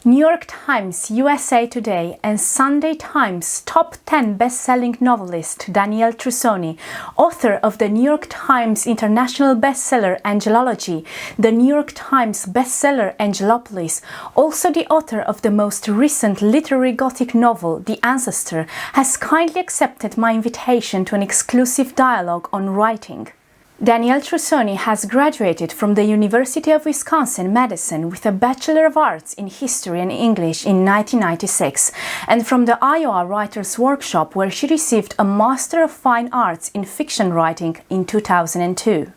New York Times, USA Today, and Sunday Times top 10 best-selling novelist Danielle Trussoni, author of the New York Times International Bestseller Angelology, the New York Times bestseller Angelopolis, also the author of the most recent literary Gothic novel, The Ancestor, has kindly accepted my invitation to an exclusive dialogue on writing. Danielle Trussoni has graduated from the University of Wisconsin-Madison with a Bachelor of Arts in History and English in 1996 and from the Iowa Writers' Workshop, where she received a Master of Fine Arts in Fiction Writing in 2002.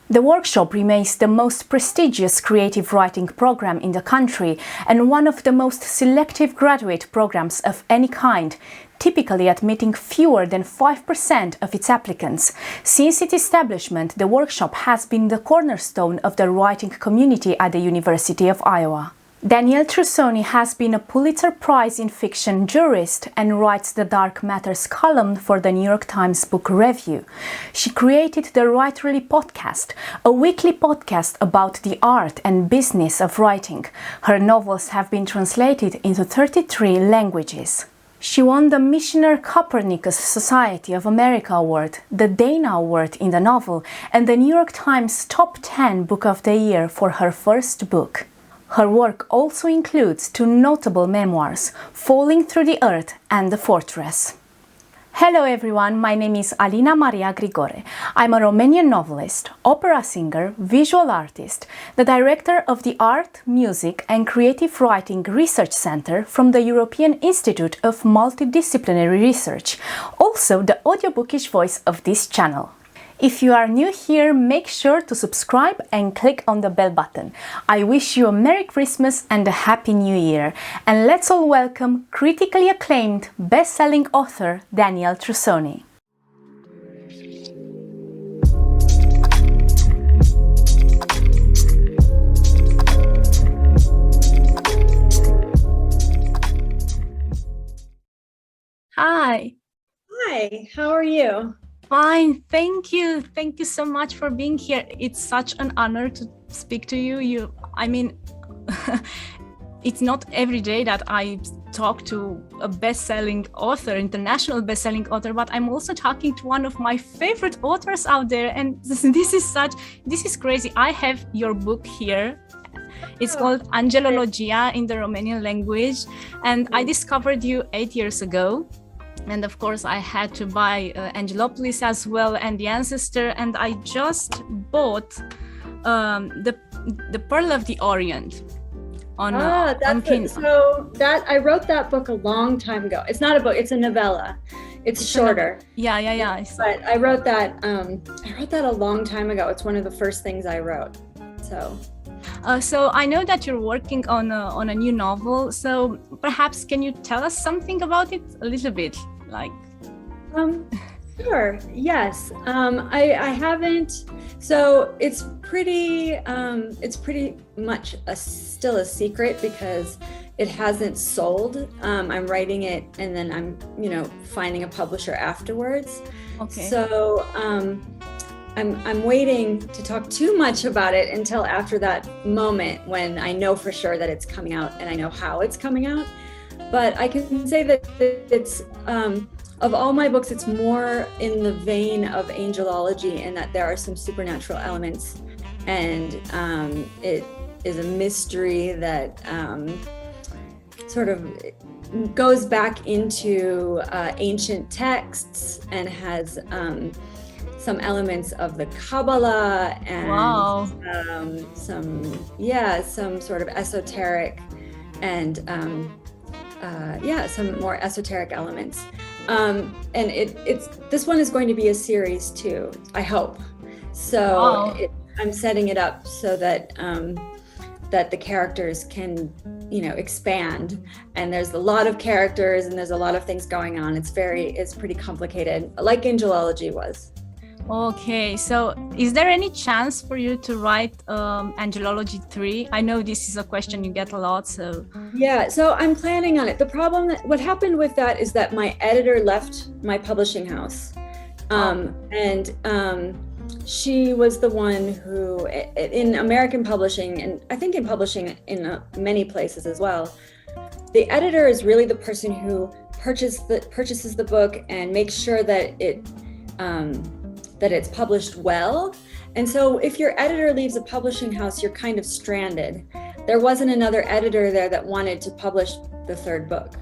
The workshop remains the most prestigious creative writing program in the country and one of the most selective graduate programs of any kind, typically admitting fewer than 5% of its applicants. Since its establishment, the workshop has been the cornerstone of the writing community at the University of Iowa. Danielle Trussoni has been a Pulitzer Prize in Fiction jurist and writes the Dark Matters column for the New York Times Book Review. She created the Writerly podcast, a weekly podcast about the art and business of writing. Her novels have been translated into 33 languages. She won the Missioner Copernicus Society of America Award, the Dana Award in the novel, and the New York Times Top 10 Book of the Year for her first book. Her work also includes two notable memoirs, Falling Through the Earth and The Fortress. Hello everyone, my name is Alina Maria Grigore. I'm a Romanian novelist, opera singer, visual artist, the director of the Art, Music and Creative Writing Research Center from the European Institute of Multidisciplinary Research, also the audiobookish voice of this channel. If you are new here, make sure to subscribe and click on the bell button. I wish you a Merry Christmas and a Happy New Year. And let's all welcome critically acclaimed best-selling author Danielle Trussoni. Hi. Hi, how are you? Fine, thank you. Thank you so much for being here. It's such an honor to speak to you. It's not every day that I talk to a best-selling author, international best-selling author, but I'm also talking to one of my favorite authors out there. And this is crazy. I have your book here. It's called Angelology in the Romanian language. And I discovered you 8 years ago. And of course, I had to buy Angelopolis as well and The Ancestor. And I just bought the Pearl of the Orient on Kindle. So I wrote that book a long time ago. It's not a book; it's a novella. It's shorter. Yeah. But I wrote that. I wrote that a long time ago. It's one of the first things I wrote. So I know that you're working on a new novel. So perhaps can you tell us something about it a little bit? Sure. Yes. I haven't. So it's pretty much still a secret because it hasn't sold. I'm writing it and then I'm, finding a publisher afterwards. Okay. So, I'm waiting to talk too much about it until after that moment when I know for sure that it's coming out and I know how it's coming out. But I can say that it's, of all my books, it's more in the vein of Angelology in that there are some supernatural elements and it is a mystery that sort of goes back into ancient texts and has some elements of the Kabbalah and some sort of esoteric and some more esoteric elements. And this one is going to be a series too, I hope. So I'm setting it up so that that the characters can, expand. And there's a lot of characters and there's a lot of things going on. It's pretty complicated, like Angelology was. Okay, so is there any chance for you to write Angelology 3? I know this is a question you get a lot, so... Yeah, so I'm planning on it. What happened with that is that my editor left my publishing house. she was the one who, in American publishing, and I think in publishing in many places as well, the editor is really the person who purchases the book and makes sure that it's published well. And so if your editor leaves a publishing house, you're kind of stranded. There wasn't another editor there that wanted to publish the third book.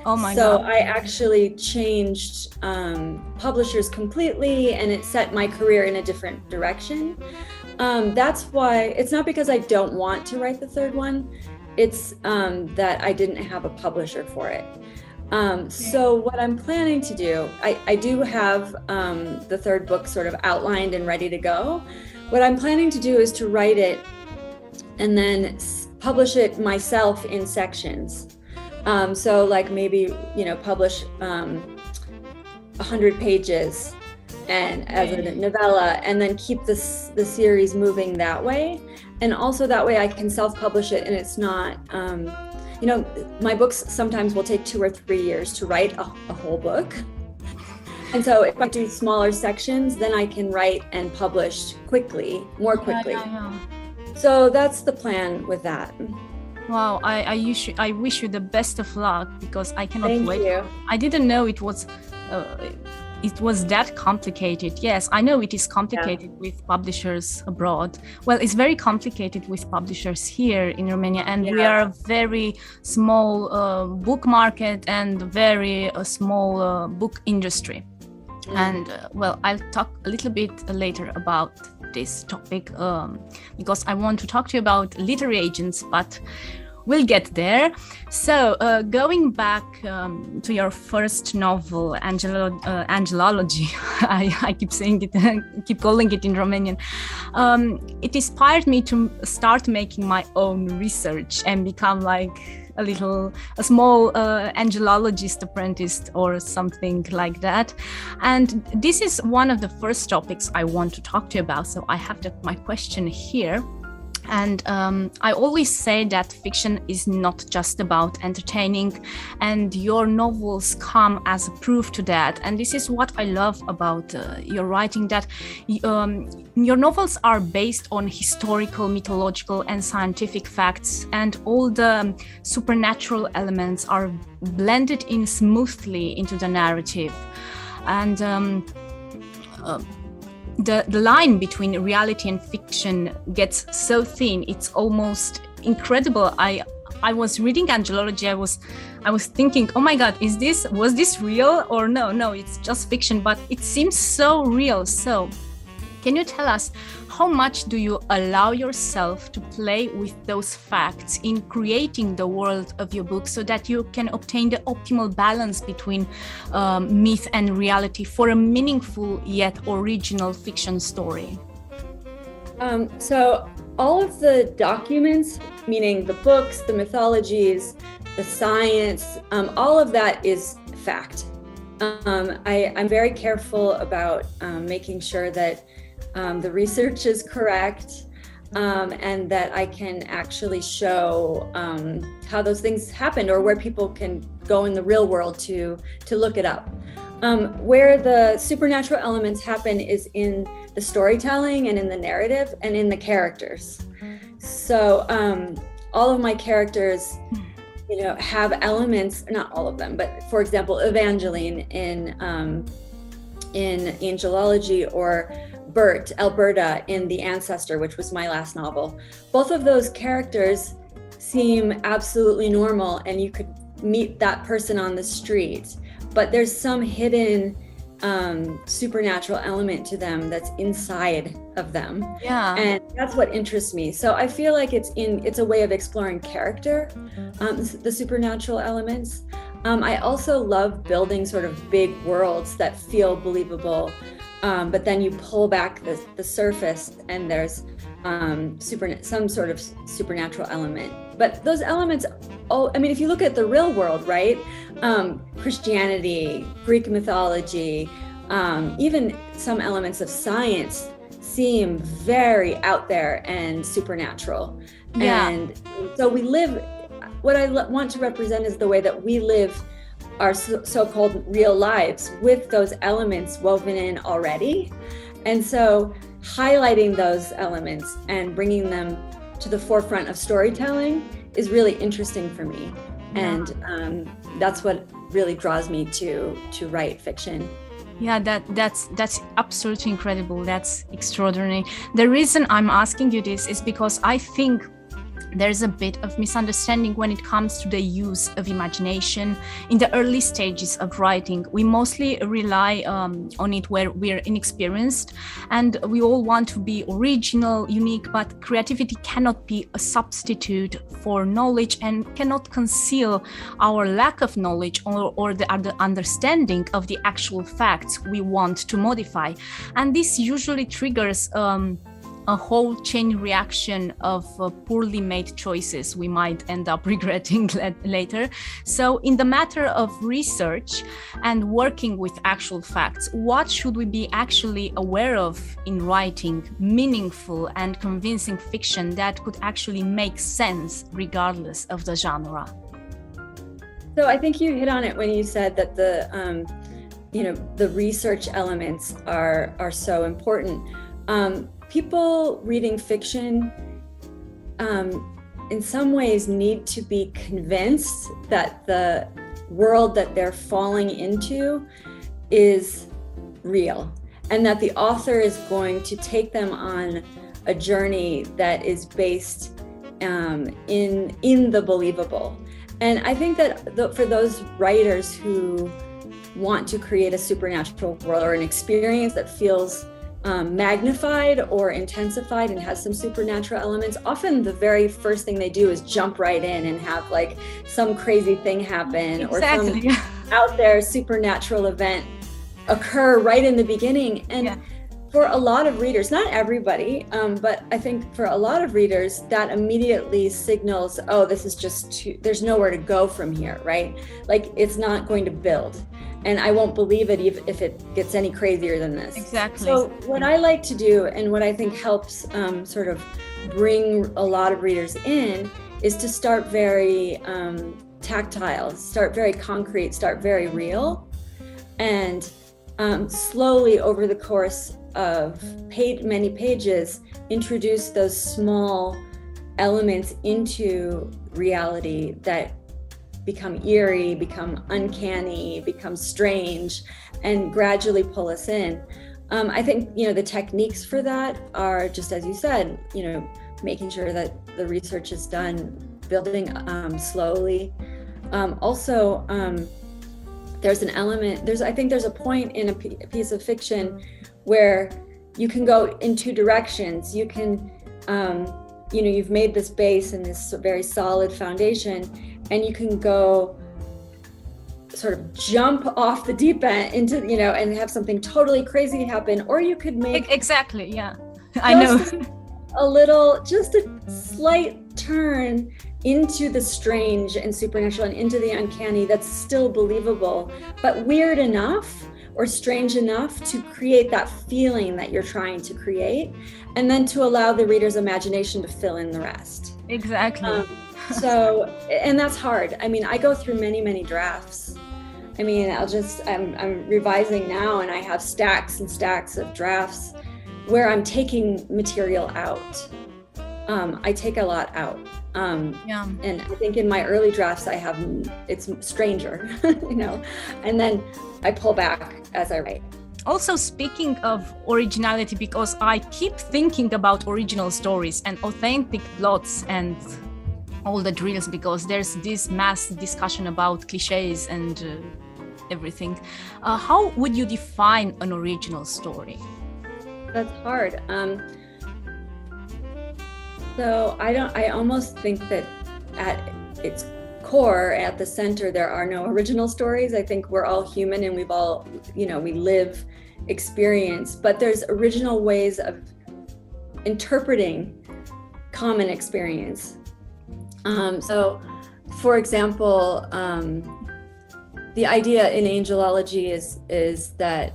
Oh my So God. I actually changed publishers completely, and it set my career in a different direction. That's why, it's not because I don't want to write the third one, it's that I didn't have a publisher for it. So what I'm planning to do, I do have the third book sort of outlined and ready to go. What I'm planning to do is to write it and then publish it myself in sections. So like maybe, publish 100 pages and as a novella, and then keep the series moving that way. And also that way I can self-publish it, and it's not, my books sometimes will take 2 or 3 years to write a whole book. And so if I do smaller sections, then I can write and publish more quickly. Yeah. So that's the plan with that. Wow, I wish you the best of luck, because I cannot Thank wait. you. I didn't know it was that complicated. Yes, I know it is complicated with publishers abroad. Well, it's very complicated with publishers here in Romania, and we are a very small book market and very small book industry. And I'll talk a little bit later about this topic because I want to talk to you about literary agents, but we'll get there. So going back to your first novel, Angelology, I keep saying it, keep calling it in Romanian. It inspired me to start making my own research and become like a small angelologist apprentice or something like that. And this is one of the first topics I want to talk to you about. So I have my question here. And I always say that fiction is not just about entertaining, and your novels come as a proof to that. And this is what I love about your writing, that your novels are based on historical, mythological, and scientific facts, and all the supernatural elements are blended in smoothly into the narrative. And the line between reality and fiction gets so thin, it's almost incredible. I was reading Angelology, I was thinking, oh my God, was this real or no, it's just fiction, but it seems so real. So can you tell us, how much do you allow yourself to play with those facts in creating the world of your book, so that you can obtain the optimal balance between myth and reality for a meaningful yet original fiction story? So all of the documents, meaning the books, the mythologies, the science, all of that is fact. I'm very careful about making sure that the research is correct, and that I can actually show how those things happened, or where people can go in the real world to look it up. Where the supernatural elements happen is in the storytelling and in the narrative and in the characters. So all of my characters, have elements, not all of them, but for example, Evangeline in Angelology, or Alberta in The Ancestor, which was my last novel. Both of those characters seem absolutely normal, and you could meet that person on the street, but there's some hidden supernatural element to them that's inside of them. Yeah. And that's what interests me. So I feel like it's a way of exploring character, the supernatural elements. I also love building sort of big worlds that feel believable, but then you pull back the surface and there's some sort of supernatural element. But those elements, if you look at the real world, right? Christianity, Greek mythology, even some elements of science seem very out there and supernatural. Yeah. And so we live, what I want to represent is the way that we live our so-called real lives with those elements woven in already. And so highlighting those elements and bringing them to the forefront of storytelling is really interesting for me. And that's what really draws me to write fiction. Yeah, that's absolutely incredible. That's extraordinary. The reason I'm asking you this is because I think there's a bit of misunderstanding when it comes to the use of imagination. In the early stages of writing, we mostly rely on it where we're inexperienced, and we all want to be original, unique, but creativity cannot be a substitute for knowledge and cannot conceal our lack of knowledge or the understanding of the actual facts we want to modify. And this usually triggers a whole chain reaction of poorly made choices we might end up regretting later. So in the matter of research and working with actual facts, what should we be actually aware of in writing meaningful and convincing fiction that could actually make sense regardless of the genre? So I think you hit on it when you said that the research elements are so important. People reading fiction in some ways need to be convinced that the world that they're falling into is real, and that the author is going to take them on a journey that is based in the believable. And I think that for those writers who want to create a supernatural world or an experience that feels magnified or intensified and has some supernatural elements, often the very first thing they do is jump right in and have like some crazy thing happen. Exactly. Or some out there supernatural event occur right in the beginning. And for a lot of readers, not everybody, but I think for a lot of readers, that immediately signals, oh, this is just there's nowhere to go from here, right? Like it's not going to build. And I won't believe it if it gets any crazier than this. Exactly. So what I like to do, and what I think helps sort of bring a lot of readers in, is to start very tactile, start very concrete, start very real, and slowly over the course of many pages, introduce those small elements into reality that become eerie, become uncanny, become strange, and gradually pull us in. I think, the techniques for that are just, as you said, making sure that the research is done, building slowly. Also, there's an element, I think there's a point in a piece of fiction where you can go in two directions. You can, you've made this base and this very solid foundation, and you can go sort of jump off the deep end into, and have something totally crazy happen, or you could make exactly, I know, just a slight turn into the strange and supernatural and into the uncanny that's still believable, but weird enough or strange enough to create that feeling that you're trying to create, and then to allow the reader's imagination to fill in the rest. Exactly. And that's hard. I mean, I go through many, many drafts. I mean, I'm revising now, and I have stacks and stacks of drafts where I'm taking material out. I take a lot out. And I think in my early drafts, it's stranger, and then I pull back as I write. Also, speaking of originality, because I keep thinking about original stories and authentic plots and all the drills, because there's this mass discussion about cliches and everything. How would you define an original story? That's hard. So I almost think that at its core, at the center, there are no original stories. I think we're all human, and we've all, we live experience, but there's original ways of interpreting common experience. So for example, the idea in Angelology is that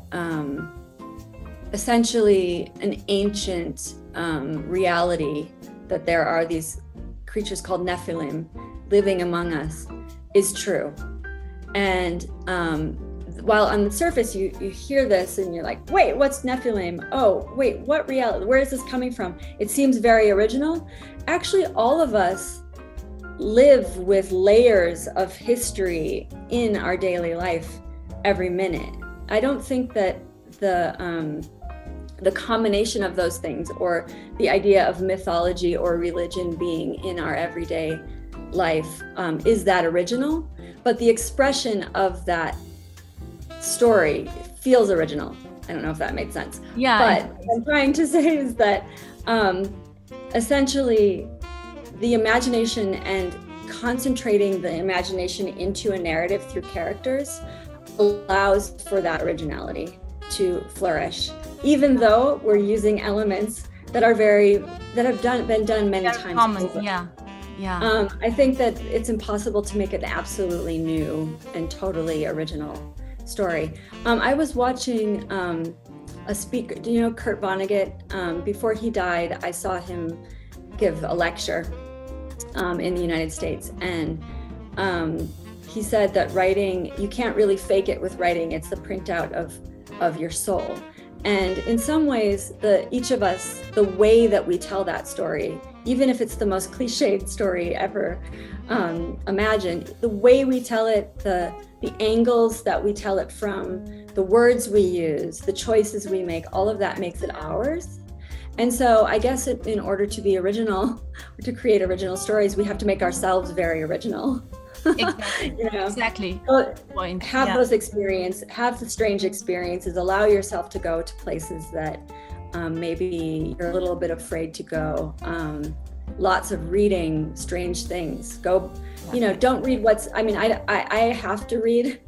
essentially an ancient reality, that there are these creatures called Nephilim living among us, is true. And while on the surface you hear this and you're like, wait, what's Nephilim? Oh, wait, what reality? Where is this coming from? It seems very original. Actually, all of us live with layers of history in our daily life every minute. I don't think that the combination of those things, or the idea of mythology or religion being in our everyday life, is that original, but the expression of that story feels original. I don't know if that made sense. Yeah. But what I'm trying to say is that essentially the imagination and concentrating the imagination into a narrative through characters allows for that originality to flourish, even though we're using elements that are been done many times common. over. Yeah. I think that it's impossible to make an absolutely new and totally original story. I was watching a speaker, do you know Kurt Vonnegut? Before he died, I saw him give a lecture in the United States, and he said that writing, you can't really fake it with writing. It's the printout of your soul. And in some ways, each of us, the way that we tell that story, even if it's the most cliched story ever imagined, the way we tell it, the angles that we tell it from, the words we use, the choices we make, all of that makes it ours. And so I guess in order to be original, or to create original stories, we have to make ourselves very original. Exactly. You know? Exactly. So Point. have Yeah. those experiences, have the strange experiences, allow yourself to go to places that maybe you're a little bit afraid to go. Lots of reading strange things. Go, don't read I have to read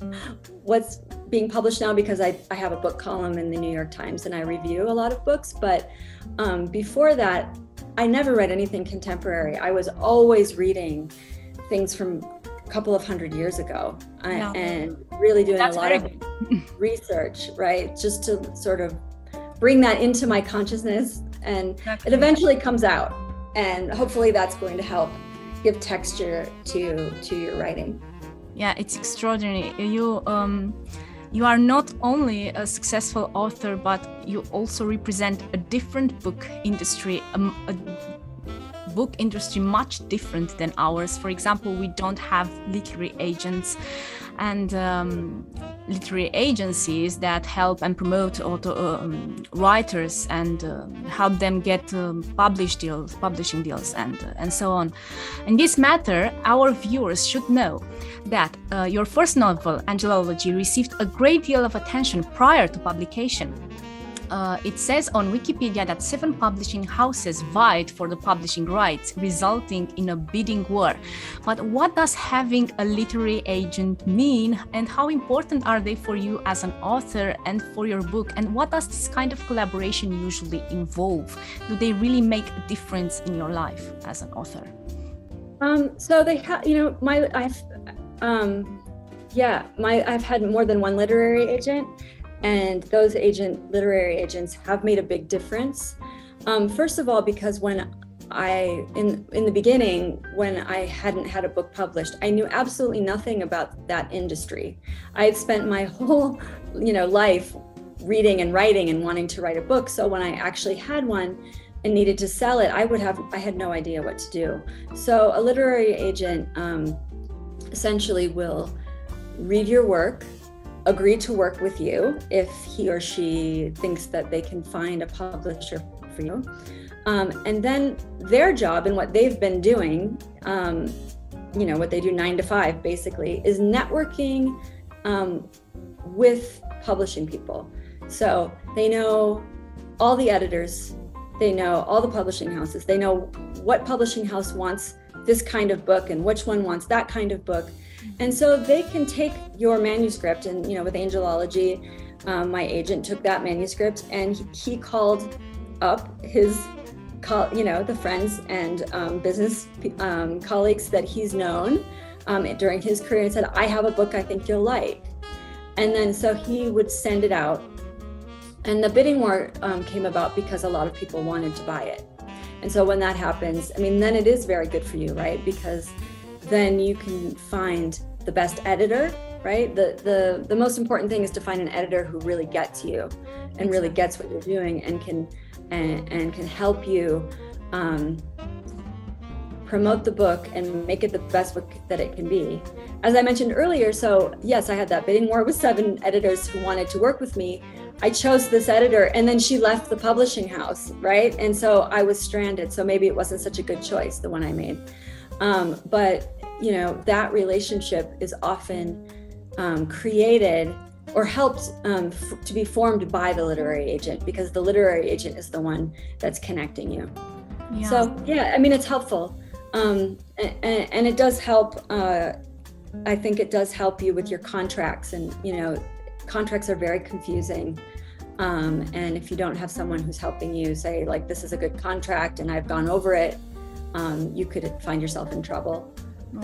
what's being published now because I have a book column in the New York Times and I review a lot of books. But before that, I never read anything contemporary. I was always reading things from a couple of hundred years ago and really doing a lot of research, right? Just to sort of bring that into my consciousness, and it eventually comes out. And hopefully that's going to help give texture to your writing. Yeah, it's extraordinary. You are not only a successful author, but you also represent a different book industry, a book industry much different than ours. For example, we don't have literary agents and literary agencies that help and promote writers and help them get publishing deals and so on. In this matter, our viewers should know that your first novel, Angelology, received a great deal of attention prior to publication. It says on Wikipedia that 7 publishing houses vied for the publishing rights, resulting in a bidding war. But what does having a literary agent mean, and how important are they for you as an author and for your book? And what does this kind of collaboration usually involve? Do they really make a difference in your life as an author? So they have, I've had more than one literary agent. And those literary agents have made a big difference. First of all, because when in the beginning, when I hadn't had a book published, I knew absolutely nothing about that industry. I had spent my whole, life reading and writing and wanting to write a book. So when I actually had one and needed to sell it, I had no idea what to do. So a literary agent essentially will read your work, agree to work with you if he or she thinks that they can find a publisher for you. And then their job and what they've been doing, what they do 9 to 5 basically, is networking with publishing people. So they know all the editors, they know all the publishing houses, they know what publishing house wants this kind of book and which one wants that kind of book. And so they can take your manuscript, and with Angelology, my agent took that manuscript and he called up the friends and business colleagues that he's known during his career and said, I have a book I think you'll like. And then so he would send it out. And the bidding war came about because a lot of people wanted to buy it. And so when that happens, then it is very good for you, right? Because then you can find the best editor, right? The most important thing is to find an editor who really gets you and really gets what you're doing and can help you promote the book and make it the best book that it can be. As I mentioned earlier, so yes, I had that bidding war with 7 editors who wanted to work with me. I chose this editor and then she left the publishing house, right? And so I was stranded. So maybe it wasn't such a good choice, the one I made. But that relationship is often created or helped to be formed by the literary agent, because the literary agent is the one that's connecting you. Yeah. So yeah, I mean, it's helpful. And it does help. I think it does help you with your contracts, and contracts are very confusing. And if you don't have someone who's helping you say, like, this is a good contract and I've gone over it, you could find yourself in trouble.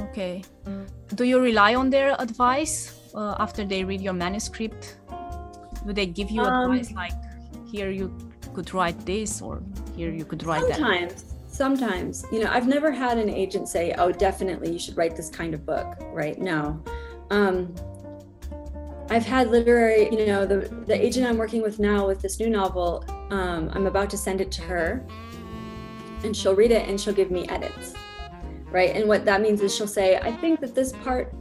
Okay. Do you rely on their advice after they read your manuscript? Do they give you advice like, here you could write this, or here you could write that? Sometimes, I've never had an agent say, oh, definitely you should write this kind of book, right? No. I've had literary, the agent I'm working with now with this new novel, I'm about to send it to her and she'll read it and she'll give me edits, right? And what that means is she'll say, I think that this part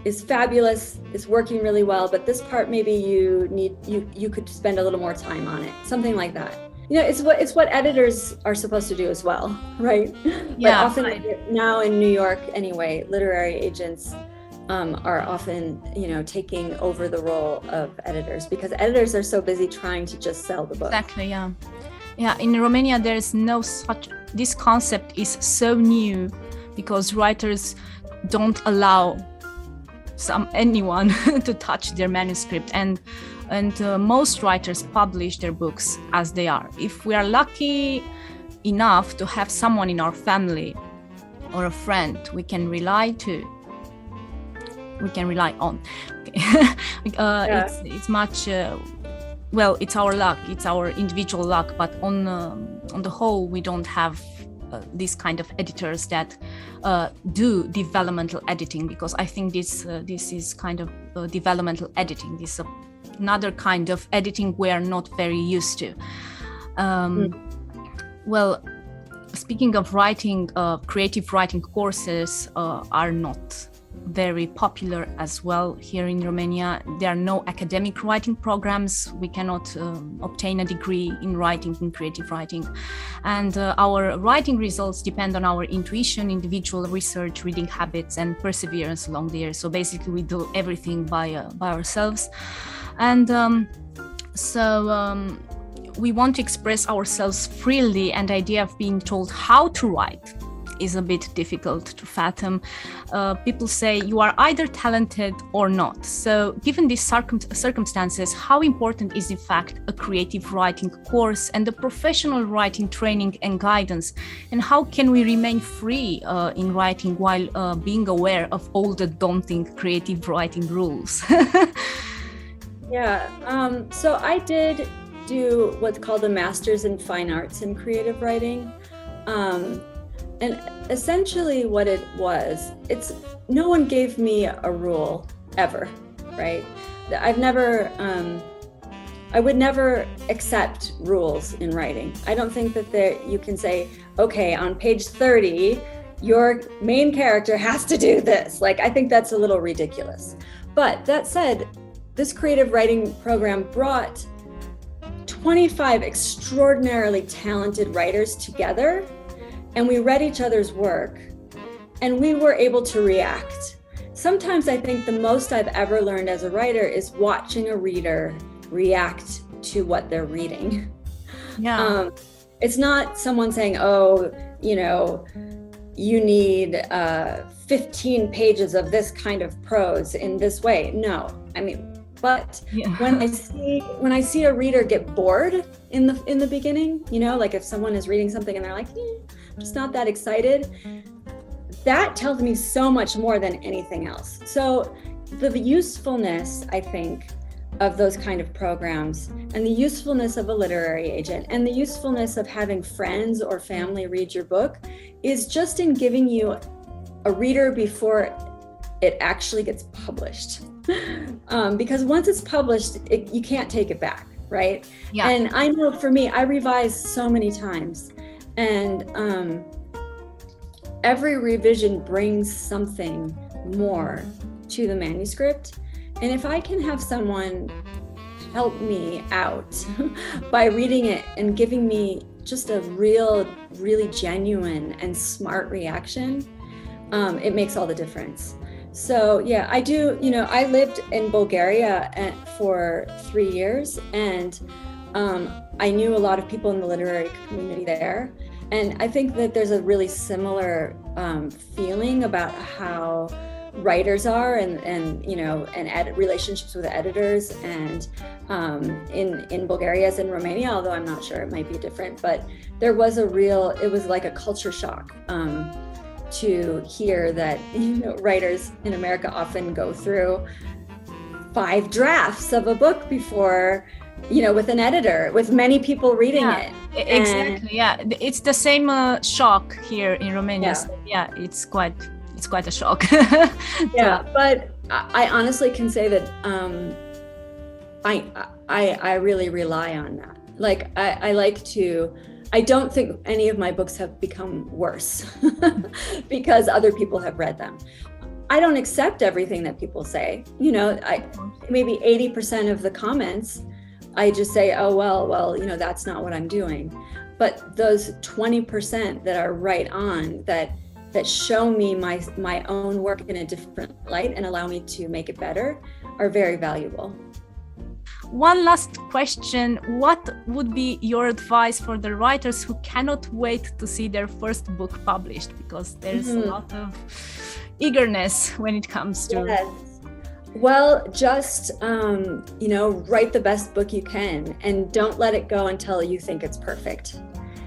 is fabulous, it's working really well, but this part maybe you could spend a little more time on it, something like that. It's what editors are supposed to do as well, right? Yeah. But often now in New York anyway, literary agents are often, taking over the role of editors, because editors are so busy trying to just sell the book. Exactly, yeah. Yeah, in Romania, there's no such, this concept is so new because writers don't allow anyone to touch their manuscript, and most writers publish their books as they are. If we are lucky enough to have someone in our family or a friend we can rely on, it's much well, it's our luck, it's our individual luck, but on the whole we don't have this kind of editors that do developmental editing, because I think this is kind of developmental editing. This is another kind of editing we are not very used to. Well, speaking of writing, creative writing courses are not very popular as well here in Romania. There are no academic writing programs. We cannot obtain a degree in writing, in creative writing. And our writing results depend on our intuition, individual research, reading habits, and perseverance along the years. So basically we do everything by ourselves. And we want to express ourselves freely, and the idea of being told how to write is a bit difficult to fathom. People say you are either talented or not. So given these circumstances, how important is in fact a creative writing course and a professional writing training and guidance? And how can we remain free in writing while being aware of all the daunting creative writing rules? Yeah, so I did do what's called a Master's in Fine Arts in Creative Writing. And essentially what it was, no one gave me a rule ever, right? I would never accept rules in writing. I don't think that you can say, okay, on page 30, your main character has to do this. Like, I think that's a little ridiculous. But that said, this creative writing program brought 25 extraordinarily talented writers together, and we read each other's work and we were able to react. Sometimes I think the most I've ever learned as a writer is watching a reader react to what they're reading. Yeah. It's not someone saying, oh, you need 15 pages of this kind of prose in this way. No, I mean, but when I see a reader get bored in the beginning, like if someone is reading something and they're like, I'm just not that excited, that tells me so much more than anything else. So the usefulness, I think, of those kind of programs, and the usefulness of a literary agent, and the usefulness of having friends or family read your book, is just in giving you a reader before it actually gets published. Because once it's published, you can't take it back, right? Yeah. And I know for me, I revise so many times, and every revision brings something more to the manuscript. And if I can have someone help me out by reading it and giving me just a really genuine and smart reaction, it makes all the difference. So yeah, I do, I lived in Bulgaria for 3 years, and I knew a lot of people in the literary community there. And I think that there's a really similar feeling about how writers are and relationships with editors, and in Bulgaria as in Romania, although I'm not sure, it might be different, but there was it was like a culture shock to hear that writers in America often go through 5 drafts of a book before, with an editor, with many people reading it. Exactly. It's the same shock here in Romania. Yeah. So, it's quite a shock. Yeah, but I honestly can say that I really rely on that. Like I don't think any of my books have become worse because other people have read them. I don't accept everything that people say. Maybe 80% of the comments, I just say, oh, well, that's not what I'm doing. But those 20% that are right on, that show me my own work in a different light and allow me to make it better, are very valuable. One last question. What would be your advice for the writers who cannot wait to see their first book published? Because there's a lot of eagerness when it comes to... Yes. Well, just, write the best book you can, and don't let it go until you think it's perfect.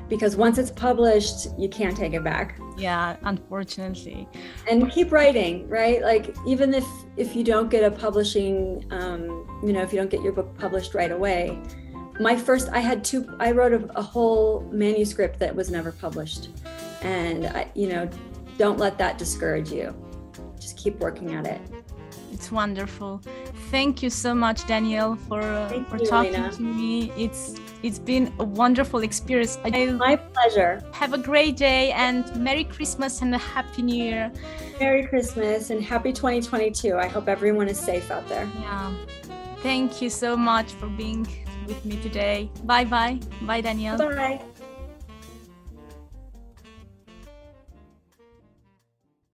Because once it's published, you can't take it back. Yeah, unfortunately. And keep writing, right? Like, even if you don't get a publishing, if you don't get your book published right away. I wrote a whole manuscript that was never published. And, don't let that discourage you. Just keep working at it. It's wonderful. Thank you so much, Danielle, for talking Elena. to me. It's been a wonderful experience. My pleasure. Have a great day, and Merry Christmas and a Happy New Year. Merry Christmas and Happy 2022. I hope everyone is safe out there. Yeah. Thank you so much for being with me today. Bye-bye. Bye, Danielle. Bye.